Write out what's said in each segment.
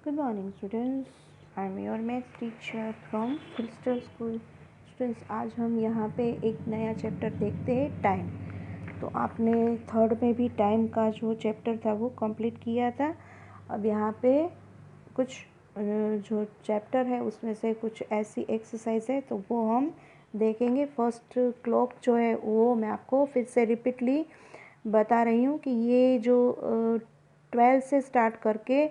Good morning students. I am your math teacher from Crystal School. Students, आज हम यहाँ पे एक नया चैप्टर देखते हैं, टाइम। तो आपने थर्ड में भी टाइम का जो चैप्टर था वो कंप्लीट किया था। अब यहाँ पे कुछ जो चैप्टर है उसमें से कुछ ऐसी एक्सरसाइज है तो वो हम देखेंगे। फर्स्ट क्लॉक जो है वो मैं आपको फिर से रिपीटली बता रही हूँ कि ये जो 12 से स्टार्ट करके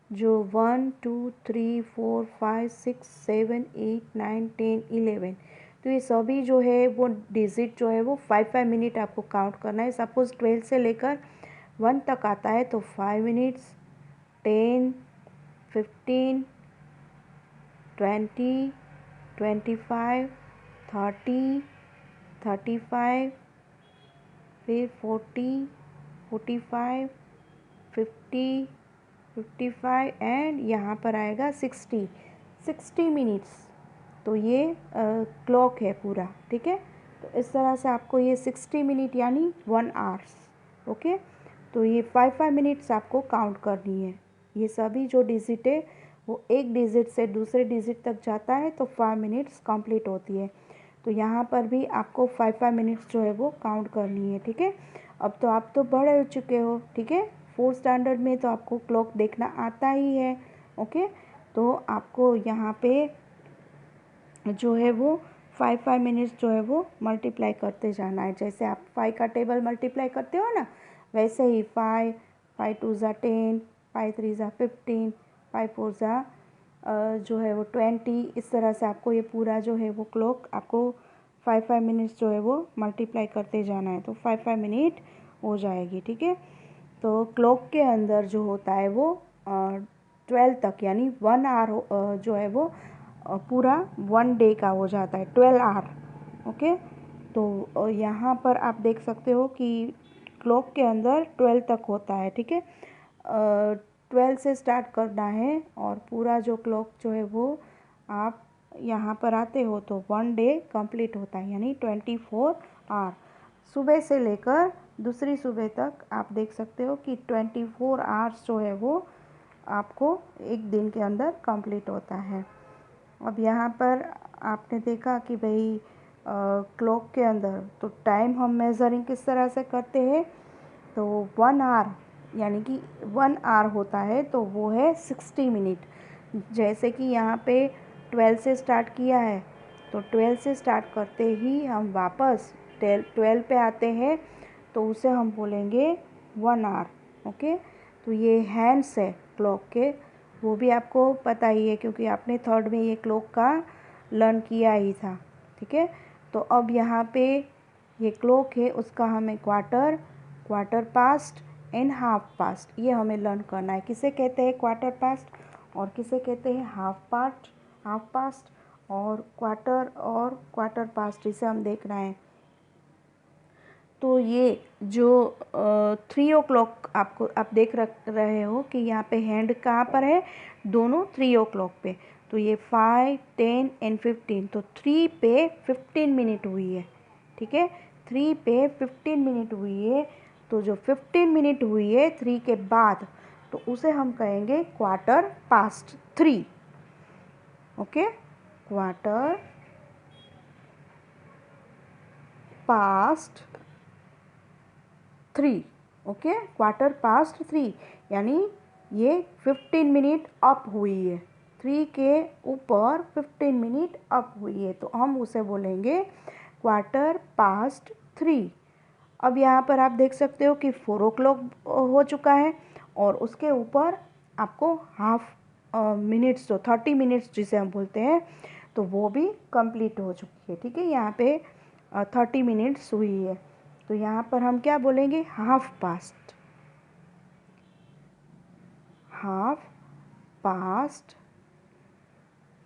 जो 1 2 3 4 5 6 7 8 9 10 11, तो ये सभी जो है वो डिजिट जो है वो 5 मिनट आपको काउंट करना है। सपोज़ 12 से लेकर 1 तक आता है तो 5 मिनट्स, 10, 15, 20, 25, 30, 35, फिर 40, 45, 50, 55 एंड यहाँ पर आएगा 60 मिनट्स। तो ये क्लॉक है पूरा, ठीक है। तो इस तरह से आपको ये 60 मिनट यानी 1 आवर्स, ओके। तो ये 5 मिनट्स आपको काउंट करनी है। ये सभी जो डिजिट है वो एक डिजिट से दूसरे डिजिट तक जाता है तो 5 मिनट्स कंप्लीट होती है। तो यहाँ पर भी आपको 5 मिनट्स जो है वो काउंट करनी है, ठीक है। अब तो आप तो बड़े हो चुके हो, ठीक है। 4th स्टैंडर्ड में तो आपको क्लॉक देखना आता ही है, ओके। तो आपको यहाँ पे जो है वो 5 मिनट्स जो है वो मल्टीप्लाई करते जाना है। जैसे आप 5 का टेबल मल्टीप्लाई करते हो ना, वैसे ही 5 5 2 ज़ा 10, 5 3 ज़ा 15, 5 4 ज़ा जो है वो 20। इस तरह से आपको ये पूरा जो है वो क्लॉक आपको 5 मिनट्स जो है वो मल्टीप्लाई करते जाना है तो 5 मिनट हो जाएगी, ठीक है। तो क्लॉक के अंदर जो होता है वो 12 तक यानी 1 आवर जो है वो पूरा 1 डे का हो जाता है, 12 आवर, ओके। तो यहाँ पर आप देख सकते हो कि क्लॉक के अंदर 12 तक होता है, ठीक है। 12 से स्टार्ट करना है और पूरा जो क्लॉक जो है वो आप यहाँ पर आते हो तो 1 डे कंप्लीट होता है यानी 24 आवर। सुबह से लेकर दूसरी सुबह तक आप देख सकते हो कि 24 आवर्स जो है वो आपको एक दिन के अंदर कंप्लीट होता है। अब यहाँ पर आपने देखा कि भाई क्लॉक के अंदर तो टाइम हम मेज़रिंग किस तरह से करते हैं, तो 1 आवर यानी कि 1 आवर होता है तो वो है 60 मिनट। जैसे कि यहाँ पे 12 से स्टार्ट किया है तो 12 से स्टार्ट करते ही हम वापस 12 पे आते हैं तो उसे हम बोलेंगे 1 आवर, ओके। तो ये हैंड्स है क्लॉक के, वो भी आपको पता ही है क्योंकि आपने थर्ड में ये क्लॉक का लर्न किया ही था, ठीक है। तो अब यहाँ पे ये क्लॉक है उसका हमें quarter past and half past ये हमें लर्न करना है। किसे कहते हैं क्वार्टर पास्ट और किसे कहते हैं हाफ पास्ट और क्वार्टर पास्ट, इसे हम देख रहे हैं। तो ये जो 3 ओ क्लॉक आपको आप देख रहे हो कि यहाँ पे हैंड कहाँ पर है, दोनों 3 ओ क्लॉक पे। तो ये 5 10 एंड 15, तो 3 पे 15 मिनट हुई है, ठीक है। 3 पे 15 मिनट हुई है तो जो 15 मिनट हुई है 3 के बाद तो उसे हम कहेंगे quarter past 3, okay. Quarter past 3, okay. Quarter past 3 यानी ये 15 मिनट अप हुई है, 3 के ऊपर 15 मिनट अप हुई है तो हम उसे बोलेंगे क्वार्टर पास्ट 3। अब यहाँ पर आप देख सकते हो कि 4 ओ क्लॉक हो चुका है और उसके ऊपर आपको हाफ मिनट्स जो 30 मिनट्स जिसे हम बोलते हैं तो वो भी कंप्लीट हो चुकी है, ठीक है। यहाँ पे 30 मिनट्स हुई है तो यहाँ पर हम क्या बोलेंगे, हाफ पास्ट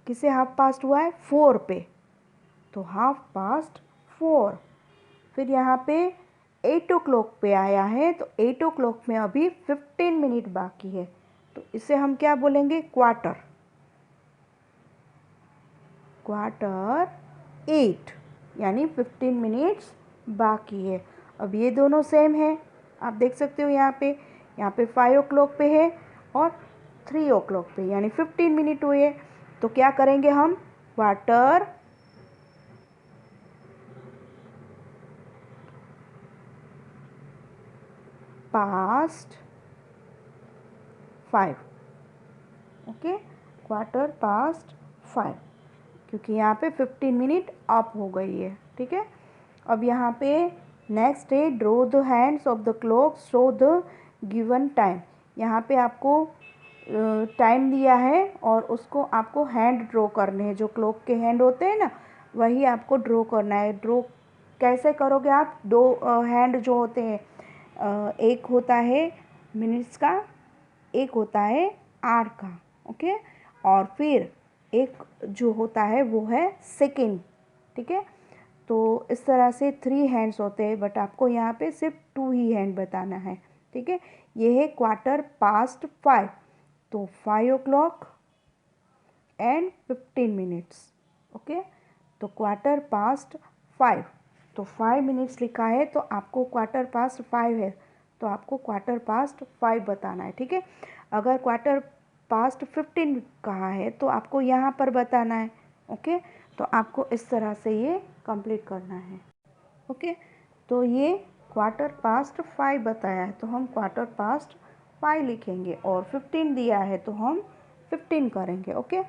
किसे हाफ पास्ट हुआ है, 4 पे, तो हाफ पास्ट 4। फिर यहाँ पे 8 ओ क्लॉक पे आया है तो 8 ओ क्लॉक में अभी 15 मिनट बाकी है तो इसे हम क्या बोलेंगे, क्वार्टर 8 यानी 15 मिनट्स बाकी है। अब ये दोनों सेम है, आप देख सकते हो यहाँ पे 5 ओ क्लॉक पे है और 3 o'clock पे, यानी 15 मिनट हुए। तो क्या करेंगे हम, quarter past 5। Okay, quarter past 5, क्योंकि यहाँ पे 15 मिनट अप हो गई है। ठीक है, अब यहाँ पे नेक्स्ट है draw the hands of the clock show the given time. यहाँ पे आपको टाइम दिया है और उसको आपको हैंड ड्रॉ करने हैं, जो क्लॉक के हैंड होते हैं ना, वही आपको ड्रॉ करना है। ड्रॉ कैसे करोगे आप, दो हैंड जो होते हैं, एक होता है मिनट्स का, एक होता है आवर का। ओके, और फिर एक जो होता है वो है सेकेंड। ठीक है, तो इस तरह से 3 हैंड्स होते हैं, बट आपको यहाँ पे सिर्फ 2 ही हैंड बताना है। ठीक है, ये है क्वार्टर पास्ट 5, तो 5 o'clock एंड 15 मिनट्स। ओके, तो क्वार्टर पास्ट 5, तो 5 मिनट्स लिखा है, तो आपको क्वार्टर पास्ट 5 है, तो आपको क्वार्टर पास्ट 5 बताना है। ठीक है, अगर क्वार्टर पास्ट 15 कहा है तो आपको यहाँ पर बताना है। ओके, तो आपको इस तरह से ये कंप्लीट करना है। ओके, तो ये क्वार्टर पास्ट 5 बताया है, तो हम क्वार्टर पास्ट 5 लिखेंगे, और 15 दिया है तो हम 15 करेंगे। ओके,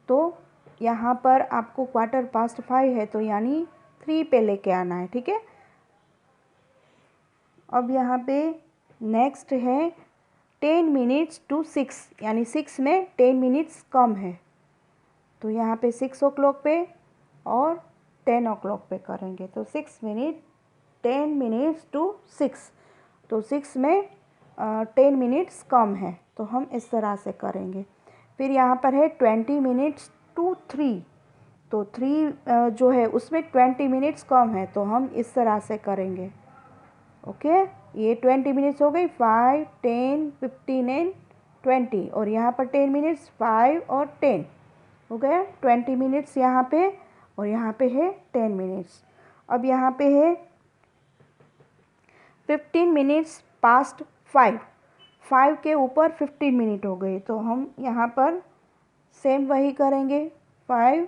तो यहाँ पर आपको क्वार्टर पास्ट 5 है, तो यानी 3 पे लेके आना है। ठीक है, अब यहाँ पे नेक्स्ट है 10 मिनट्स टू 6, यानी 6 में 10 मिनट्स कम है, तो यहाँ पे 6 o'clock पे और 10 o'clock पे करेंगे। तो 6 मिनट 10 मिनट्स टू 6, तो 6 में 10 मिनट्स कम है, तो हम इस तरह से करेंगे। फिर यहाँ पर है 20 मिनट्स टू 3, तो 3 जो है उसमें 20 मिनट्स कम है, तो हम इस तरह से करेंगे। ओके, ये 20 मिनट्स हो गई, 5, 10, 15 एंड 20, और यहाँ पर 10 मिनट्स 5 और 10 हो गया, 20 मिनट्स यहाँ पे, और यहाँ पे है 10 मिनट्स। अब यहाँ पे है 15 मिनट्स पास्ट 5, 5 के ऊपर 15 मिनट हो गए, तो हम यहाँ पर सेम वही करेंगे, 5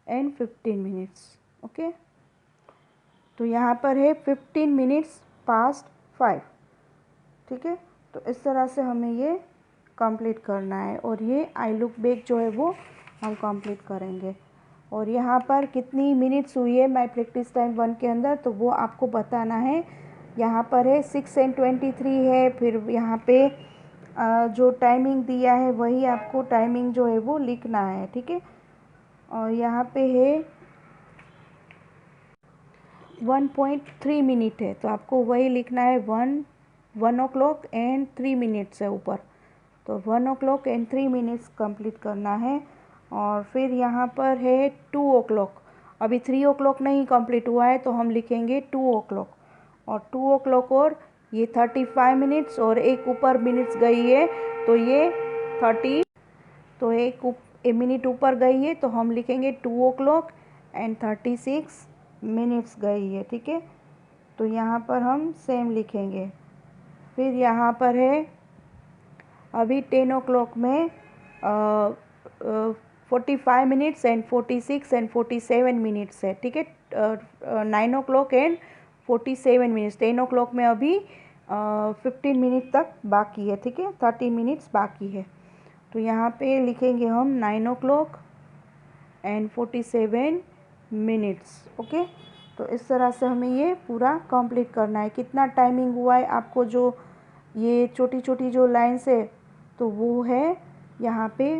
एंड 15 मिनट्स। ओके, तो यहाँ पर है 15 मिनट्स पास्ट 5। ठीक है, तो इस तरह से हमें ये कंप्लीट करना है, और ये आई लुक बैक जो है वो हम कंप्लीट करेंगे। और यहाँ पर कितनी मिनट्स हुई है माई प्रैक्टिस टाइम 1 के अंदर, तो वो आपको बताना है। यहाँ पर है 6 and 23 है, फिर यहाँ पे जो टाइमिंग दिया है वही आपको टाइमिंग जो है वो लिखना है। ठीक है, और यहाँ पे है 1.3 मिनट है, तो आपको वही लिखना है, 1 o'clock एंड 3 मिनट्स है ऊपर, तो 1 o'clock एंड 3 मिनट्स कंप्लीट करना है। और फिर यहाँ पर है 2 o'clock, अभी 3 o'clock नहीं कंप्लीट हुआ है, तो हम लिखेंगे 2 o'clock, और 2 o'clock और ये 35 मिनट्स, और एक ऊपर मिनट्स गई है, तो ये 30, तो एक मिनट ऊपर गई है, तो हम लिखेंगे 2 o'clock एंड 36 मिनट्स गई है। ठीक है, तो यहाँ पर हम सेम लिखेंगे। फिर यहाँ पर है अभी 10 o'clock में 45 मिनट्स एंड 46 एंड 47 मिनट्स है। ठीक है, 9 o'clock एंड 47 मिनट्स, 10 o'clock में अभी 15 मिनट तक बाकी है। ठीक है, 30 मिनट्स बाकी है, तो यहाँ पे लिखेंगे हम 9 o'clock एंड 47 मिनट्स। ओके, तो इस तरह से हमें ये पूरा कंप्लीट करना है। कितना टाइमिंग हुआ है आपको, जो ये छोटी छोटी जो लाइन्स है, तो वो है यहाँ पे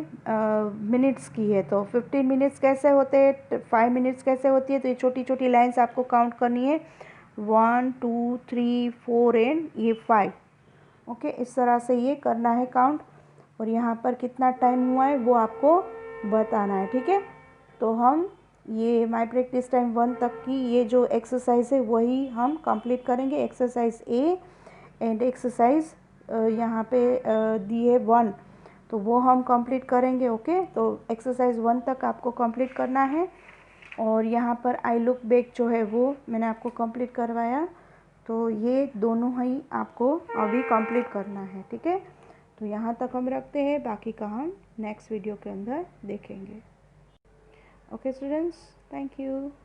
मिनट्स की है। तो 15 मिनट्स कैसे होते हैं, 5 मिनट्स कैसे होती है, तो ये छोटी छोटी लाइन्स आपको काउंट करनी है, 1, 2, 3, 4 एंड ये 5। ओके, इस तरह से ये करना है काउंट, और यहाँ पर कितना टाइम हुआ है वो आपको बताना है। ठीक है, तो हम ये माई प्रैक्टिस टाइम 1 तक की ये जो एक्सरसाइज है वही हम कंप्लीट करेंगे। एक्सरसाइज ए एंड एक्सरसाइज यहाँ पे दी है 1, तो वो हम कंप्लीट करेंगे। ओके, तो एक्सरसाइज 1 तक आपको कंप्लीट करना है, और यहाँ पर आई लुक बैक जो है वो मैंने आपको कंप्लीट करवाया, तो ये दोनों ही आपको अभी कंप्लीट करना है, ठीक है। तो यहाँ तक हम रखते हैं, बाकी का हम नेक्स्ट वीडियो के अंदर देखेंगे। Okay students, thank you.